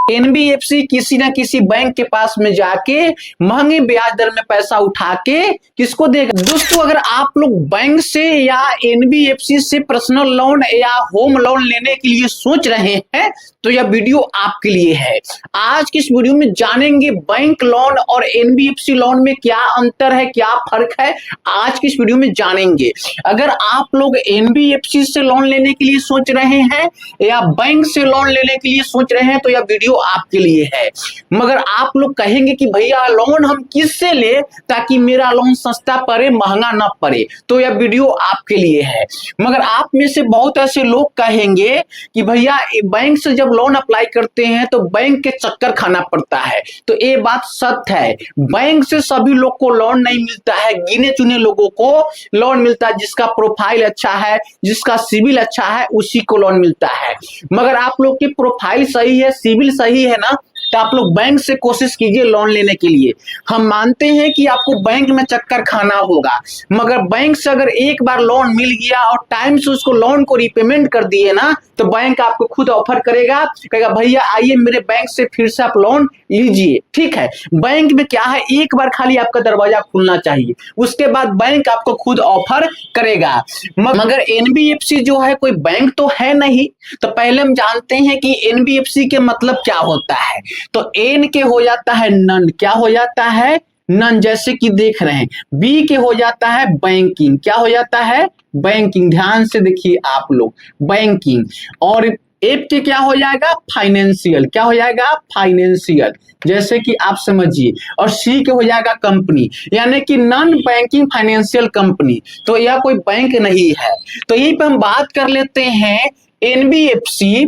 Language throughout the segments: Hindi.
एनबीएफसी किसी ना किसी बैंक के पास में जाके महंगे ब्याज दर में पैसा उठा के किसको देगा। दोस्तों अगर आप लोग बैंक से या एनबीएफसी से पर्सनल लोन या होम लोन लेने के लिए सोच रहे हैं तो यह वीडियो आपके लिए है। आज की इस वीडियो में जानेंगे बैंक लोन और एनबीएफसी लोन में क्या अंतर है, क्या फर्क है, आज की इस वीडियो में जानेंगे। अगर आप लोग एनबीएफसी से लोन लेने के लिए सोच रहे हैं या बैंक से लोन लेने के लिए सोच रहे हैं तो यह वीडियो आपके लिए है। मगर आप लोग कहेंगे कि भैया लोन हम किससे ले ताकि मेरा लोन सस्ता पड़े, महंगा ना पड़े, तो यह वीडियो आपके लिए है। मगर आप में से बहुत ऐसे लोग कहेंगे कि भैया बैंक से जब लोन अप्लाई करते हैं तो बैंक के चक्कर खाना पड़ता है। तो ये बात सत्य है, बैंक से सभी लोग को लोन नहीं मिलता है, गिने चुने लोगों को लोन मिलता है। जिसका प्रोफाइल अच्छा है, जिसका सिविल अच्छा है, उसी को लोन मिलता है। मगर आप लोग की प्रोफाइल सही है, सिविल सही है ना, तो आप लोग बैंक से कोशिश कीजिए लोन लेने के लिए। हम मानते हैं कि आपको बैंक में चक्कर खाना होगा, मगर बैंक से अगर एक बार लोन मिल गया और टाइम से उसको लोन को रिपेमेंट कर दिए ना, तो बैंक आपको खुद ऑफर करेगा, कहेगा भैया आइए मेरे बैंक से फिर से आप लोन लीजिए। ठीक है, बैंक में क्या है, एक बार खाली आपका दरवाजा खुलना चाहिए, उसके बाद बैंक आपको खुद ऑफर करेगा। मगर एनबीएफसी जो है कोई बैंक तो है नहीं। तो पहले हम जानते हैं कि एनबीएफसी के मतलब क्या होता है। तो एन के हो जाता है नन, क्या हो जाता है नन, जैसे कि देख रहे हैं। बी के हो जाता है बैंकिंग, क्या हो जाता है बैंकिंग, ध्यान से देखिए आप लोग, बैंकिंग। और एफ के क्या हो जाएगा फाइनेंशियल, क्या हो जाएगा फाइनेंशियल, जैसे कि आप समझिए। और सी के हो जाएगा कंपनी, यानी कि नॉन बैंकिंग फाइनेंशियल कंपनी। तो यह कोई बैंक नहीं है। तो यहीं पे हम बात कर लेते हैं एनबीएफसी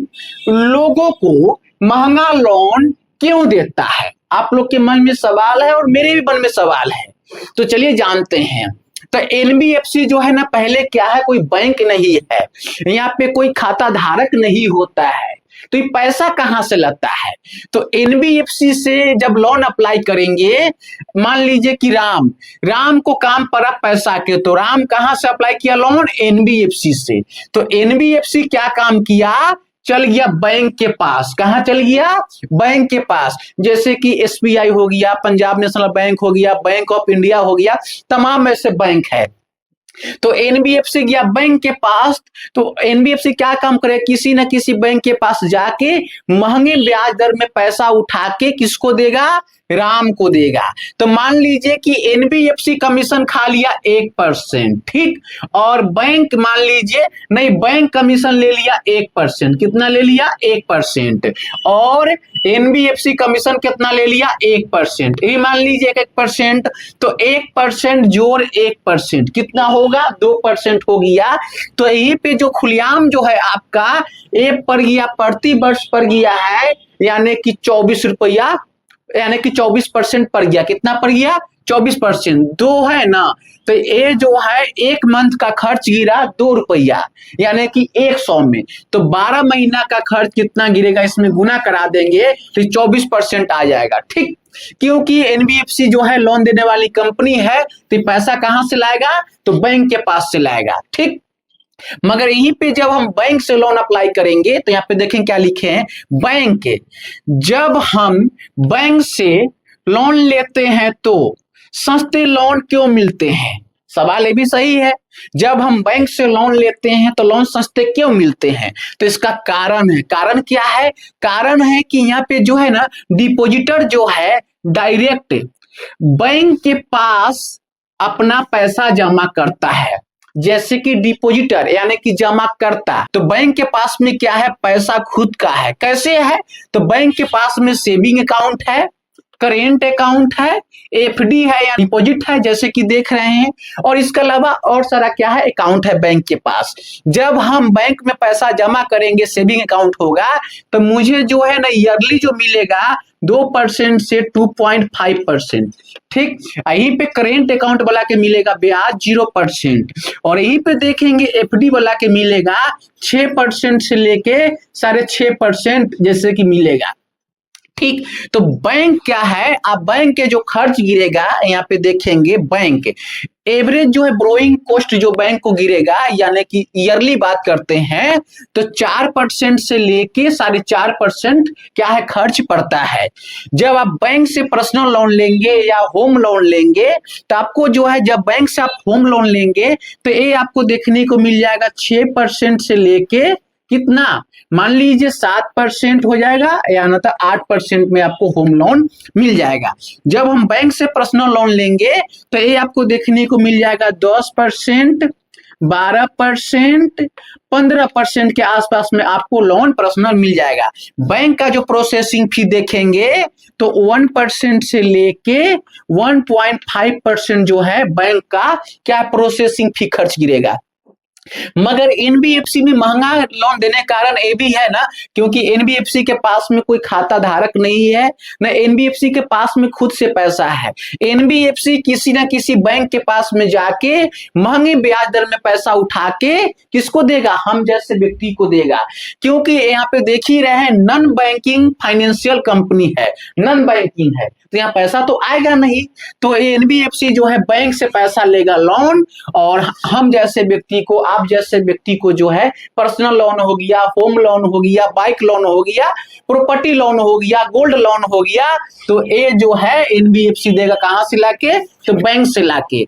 लोगों को महंगा लोन क्यों देता है। आप लोग के मन में सवाल है और मेरे भी मन में सवाल है, तो चलिए जानते हैं। तो एनबीएफसी जो है ना, पहले क्या है, कोई बैंक नहीं है, यहाँ पे कोई खाता धारक नहीं होता है, तो ये पैसा कहां से लाता है। तो एनबीएफसी से जब लोन अप्लाई करेंगे, मान लीजिए कि राम को काम पड़ा पैसा के, तो राम कहां से अप्लाई किया लोन, एनबीएफसी से। तो एनबीएफसी क्या काम किया, चल गया बैंक के पास। कहां चल गया, बैंक के पास। जैसे कि एसबीआई हो गया, पंजाब नेशनल बैंक हो गया, बैंक ऑफ इंडिया हो गया, तमाम ऐसे बैंक है। तो एनबीएफसी गया बैंक के पास। तो एनबीएफसी क्या काम करे, किसी न किसी बैंक के पास जाके महंगे ब्याज दर में पैसा उठा के किसको देगा, राम को देगा। तो मान लीजिए कि एनबीएफसी कमीशन खा लिया 1%, ठीक, और बैंक मान लीजिए नहीं, बैंक कमीशन ले लिया 1%, कितना ले लिया 1%, और एनबीएफसी कमीशन कितना ले लिया 1%, ये मान लीजिए 1%। तो 1% जोड़ 1% कितना होगा, 2% हो गया। तो यहीं पे जो खुलेआम जो है आपका एक पड़ गया, प्रति वर्ष पड़ गया है, यानी कि 24 रुपया, यानी कि 24% पड़ गया। कितना पड़ गया, 24%, दो है ना, तो ये जो है एक मंथ का खर्च गिरा 2 रुपया, यानी कि 100 में। तो 12 महीना का खर्च कितना गिरेगा, इसमें गुना करा देंगे तो 24% आ जाएगा। ठीक, क्योंकि एनबीएफसी जो है लोन देने वाली कंपनी है, तो पैसा कहां से लाएगा, तो बैंक के पास से लाएगा। ठीक, मगर यहीं पे जब हम बैंक से लोन अप्लाई करेंगे तो यहाँ पे देखें क्या लिखे हैं, बैंक, जब हम बैंक से लोन लेते हैं तो सस्ते लोन क्यों मिलते हैं। सवाल ये भी सही है, जब हम बैंक से लोन लेते हैं तो लोन सस्ते क्यों मिलते हैं। तो इसका कारण है, कारण क्या है, कारण है कि यहाँ पे जो है ना, डिपॉजिटर जो है डायरेक्ट बैंक के पास अपना पैसा जमा करता है। जैसे कि डिपॉजिटर यानी कि जमा करता, तो बैंक के पास में क्या है, पैसा खुद का है। कैसे है, तो बैंक के पास में सेविंग अकाउंट है, करेंट अकाउंट है, एफडी है या डिपॉजिट है, जैसे कि देख रहे हैं, और इसके अलावा और सारा क्या है, अकाउंट है बैंक के पास। जब हम बैंक में पैसा जमा करेंगे, सेविंग अकाउंट होगा, तो मुझे जो है ना ईयरली जो मिलेगा 2% से 2.5%। ठीक, यहीं पे करेंट अकाउंट वाला के मिलेगा ब्याज 0%, और यहीं पे देखेंगे एफडी वाला के मिलेगा 6% से लेके 6.5% जैसे कि मिलेगा। ठीक। तो बैंक क्या है, आप बैंक के जो खर्च गिरेगा यहाँ पे देखेंगे, बैंक एवरेज जो है ब्रोइंग कॉस्ट जो बैंक को गिरेगा, यानी कि ईयरली बात करते हैं तो 4% से लेके 4.5% क्या है खर्च पड़ता है। जब आप बैंक से पर्सनल लोन लेंगे या होम लोन लेंगे तो आपको जो है, जब बैंक से आप होम लोन लेंगे तो ये आपको देखने को मिल जाएगा 6% से लेके कितना, मान लीजिए 7% हो जाएगा, या ना तो 8% में आपको होम लोन मिल जाएगा। जब हम बैंक से पर्सनल लोन लेंगे तो ये आपको देखने को मिल जाएगा 10%, 12%, 15% के आसपास में आपको लोन पर्सनल मिल जाएगा। बैंक का जो प्रोसेसिंग फी देखेंगे तो 1% से लेके 1.5% जो है बैंक का क्या प्रोसेसिंग फी खर्च गिरेगा। मगर एनबीएफसी में महंगा लोन देने के कारण ये भी है ना, क्योंकि एनबीएफसी के पास में कोई खाता धारक नहीं है, ना एनबीएफसी के पास में खुद से पैसा है। एनबीएफसी किसी ना किसी बैंक के पास में जाके महंगे ब्याज दर में पैसा उठा के किसको देगा, हम जैसे व्यक्ति को देगा। क्योंकि यहाँ पे देख ही रहे हैं नॉन बैंकिंग फाइनेंशियल कंपनी है, नॉन बैंकिंग है, तो यहाँ पैसा तो आएगा नहीं। तो एनबीएफसी जो है बैंक से पैसा लेगा लोन, और हम जैसे व्यक्ति को, आप जैसे व्यक्ति को जो है पर्सनल लोन हो गया, होम लोन हो गया, बाइक लोन हो गया, प्रॉपर्टी लोन हो गया, गोल्ड लोन हो गया, तो ये जो है एनबीएफसी देगा कहां से लाके, तो बैंक से लाके।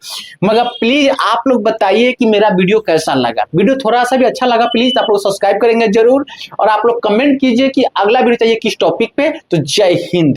मगर प्लीज आप लोग बताइए कि मेरा वीडियो कैसा लगा। वीडियो थोड़ा सा भी अच्छा लगा प्लीज आप लोग सब्सक्राइब करेंगे जरूर, और आप लोग कमेंट कीजिए कि अगला वीडियो चाहिए किस टॉपिक पे। तो जय हिंद।